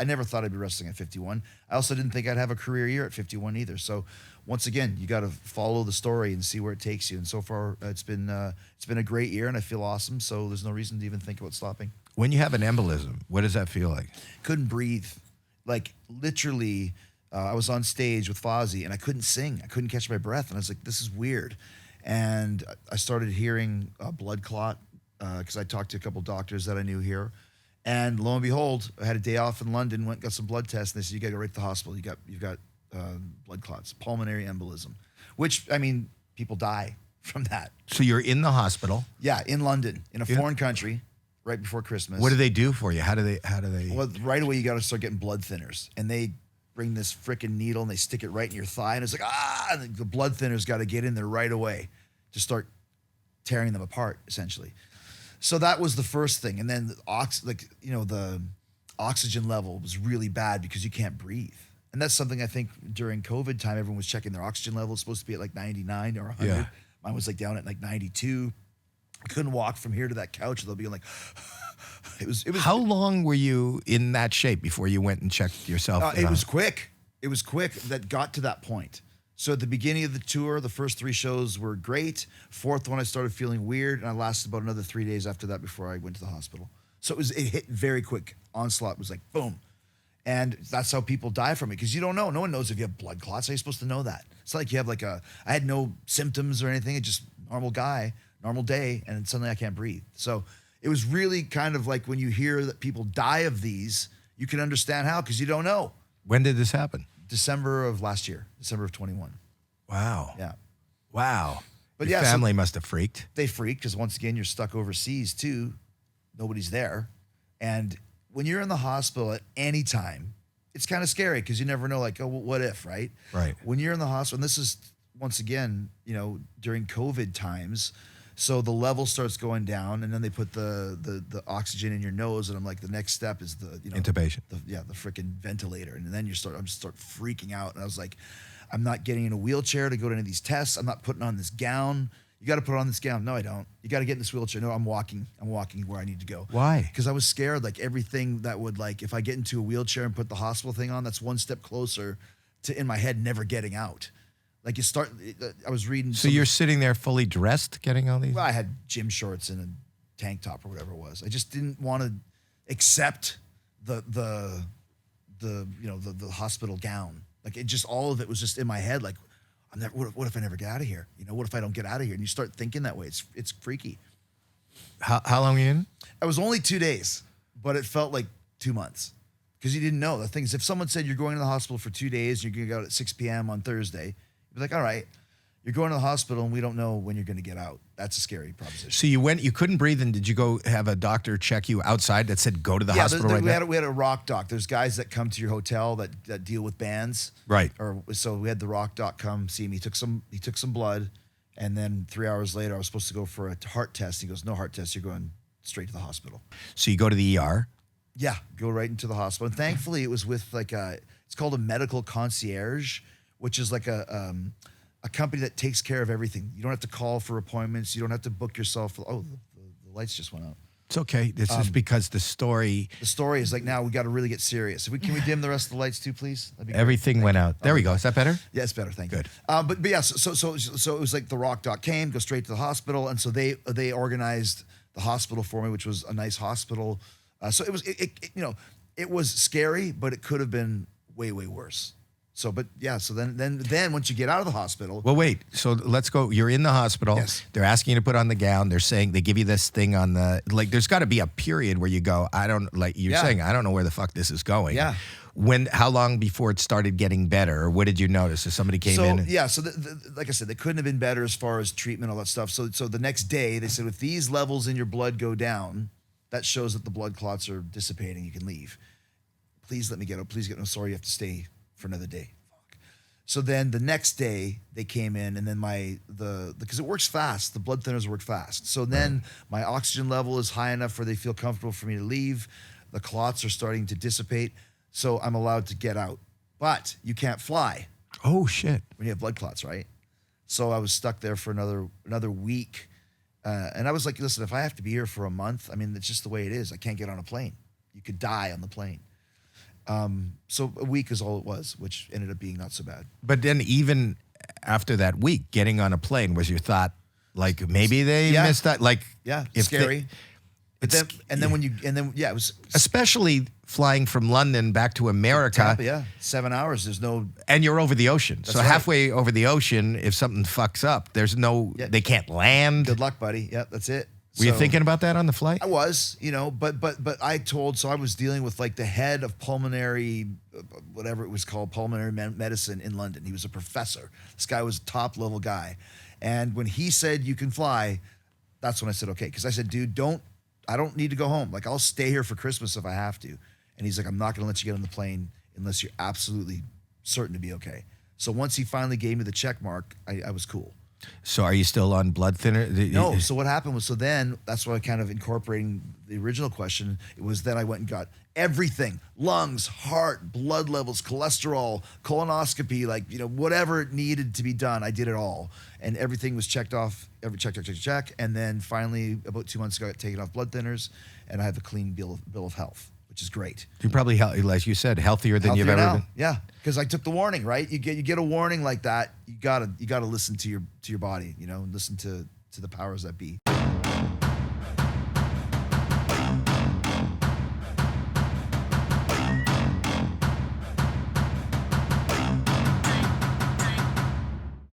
I never thought I'd be wrestling at 51. I also didn't think I'd have a career year at 51 either. So once again, you got to follow the story and see where it takes you. And so far, it's been a great year, and I feel awesome. So there's no reason to even think about stopping. When you have an embolism, what does that feel like? Couldn't breathe. Like literally, I was on stage with Fozzy and I couldn't sing. I couldn't catch my breath. And I was like, this is weird. And I started hearing a blood clot because I talked to a couple doctors that I knew here. And lo and behold, I had a day off in London, went got some blood tests, and they said, you got to go right to the hospital. You've got blood clots, pulmonary embolism, which, I mean, people die from that. So you're in the hospital. Yeah, in London, in a foreign country, right before Christmas. What do they do for you? How do they? Well, right away, you got to start getting blood thinners. And they bring this freaking needle and they stick it right in your thigh. And it's like, and the blood thinners got to get in there right away to start tearing them apart, essentially. So that was the first thing. And then the oxygen level was really bad because you can't breathe. And that's something I think during COVID time, everyone was checking their oxygen level. It's supposed to be at like 99 or 100. Yeah. Mine was like down at like 92. I couldn't walk from here to that couch without being like, it was. How long were you in that shape before you went and checked yourself? It was quick. It was quick that got to that point. So at the beginning of the tour, the first 3 shows were great. 4th one, I started feeling weird, and I lasted about another 3 days after that before I went to the hospital. So it hit very quick. Onslaught was like, boom. And that's how people die from it, because you don't know. No one knows if you have blood clots. How are you supposed to know that? It's not like you have I had no symptoms or anything. It's just normal guy, normal day, and then suddenly I can't breathe. So it was really kind of like when you hear that people die of these, you can understand how, because you don't know. When did this happen? December of last year, December of 21. Wow. Yeah. Wow. But your family must have freaked. They freaked because once again, you're stuck overseas too. Nobody's there. And when you're in the hospital at any time, it's kind of scary because you never know, like, oh, well, what if, right? Right. When you're in the hospital, and this is, once again, during COVID times, so the level starts going down, and then they put the oxygen in your nose, and I'm like, the next step is the intubation. The freaking ventilator, and then I'm just start freaking out, and I was like, I'm not getting in a wheelchair to go to any of these tests. I'm not putting on this gown. You got to put on this gown. No, I don't. You got to get in this wheelchair. No, I'm walking. I'm walking where I need to go. Why? Because I was scared. Like everything that would if I get into a wheelchair and put the hospital thing on, that's one step closer to in my head never getting out. Like I was reading. So you're sitting there fully dressed, getting all these? Well, I had gym shorts and a tank top or whatever it was. I just didn't want to accept the hospital gown. Like it just, all of it was just in my head. Like, what if I never get out of here? What if I don't get out of here? And you start thinking that way. It's freaky. How long were you in? I was only 2 days, but it felt like 2 months. Because you didn't know. The thing is, if someone said you're going to the hospital for 2 days, you're going to go out at 6 p.m. on Thursday, you'd be like, all right, you're going to the hospital and we don't know when you're going to get out. That's a scary proposition. So you couldn't breathe, and did you go have a doctor check you outside that said go to the hospital right now? We had a rock doc. There's guys that come to your hotel that deal with bands. Right. So we had the rock doc come see me. He took some blood, and then 3 hours later I was supposed to go for a heart test. He goes, no heart test, you're going straight to the hospital. So you go to the ER? Yeah, go right into the hospital. And thankfully it was with it's called a medical concierge, which is like a company that takes care of everything. You don't have to call for appointments. You don't have to book yourself. Oh, the lights just went out. It's okay. This is because the story. The story is like, now we got to really get serious. Can we dim the rest of the lights too, please? Everything went out. There we go. Is that better? Yeah, it's better. Thank you. Good. But yeah, so it was like the rock doc came, go straight to the hospital, and so they organized the hospital for me, which was a nice hospital. So it was scary, but it could have been way worse. So, but yeah, so then once you get out of the hospital. Well, wait, so let's go. You're in the hospital. Yes. They're asking you to put on the gown. They're saying, they give you this thing on there's got to be a period where you go, saying, I don't know where the fuck this is going. Yeah. How long before it started getting better? Or what did you notice? If somebody came in? Yeah, so like I said, they couldn't have been better as far as treatment, all that stuff. So the next day they said, if these levels in your blood go down, that shows that the blood clots are dissipating. You can leave. Please let me get out. Please get no. Sorry, you have to stay for another day. Fuck. So then the next day they came in, and then because it works fast, the blood thinners work fast. So then my oxygen level is high enough where they feel comfortable for me to leave. The clots are starting to dissipate, so I'm allowed to get out. But you can't fly. Oh shit! When you have blood clots, right? So I was stuck there for another week, and I was like, listen, if I have to be here for a month, I mean, it's just the way it is. I can't get on a plane. You could die on the plane. So a week is all it was, which ended up being not so bad. But then even after that week, getting on a plane, was your thought like maybe they missed that? Like, Yeah, if scary. But then, it was especially flying from London back to America. Tampa, yeah, 7 hours. There's no, And you're over the ocean. So right. halfway over the ocean, if something fucks up, there's no, they can't land. good luck, buddy. Yeah, that's it. Were you So- thinking about that on the flight? I was, but I was dealing with like the head of pulmonary, whatever it was called, pulmonary medicine in London. He was a professor. This guy was a top level guy. And when he said you can fly, that's when I said, okay. Because I said, dude, I don't need to go home. Like, I'll stay here for Christmas if I have to. And he's like, I'm not going to let you get on the plane unless you're absolutely certain to be okay. So once he finally gave me the check mark, I was cool. So are you still on blood thinner? No. So what happened was, then that's what I kind of incorporating the original question. It was then I went and got everything: lungs, heart, blood levels, cholesterol, colonoscopy, like, whatever needed to be done. I did it all. And everything was checked off, check. And then finally, about 2 months ago, I got taken off blood thinners and I have a clean bill of health, which is great. You're probably, like you said, healthier than you've ever been. Yeah, because I took the warning, right? You get a warning like that, you gotta listen to your body, and listen to the powers that be.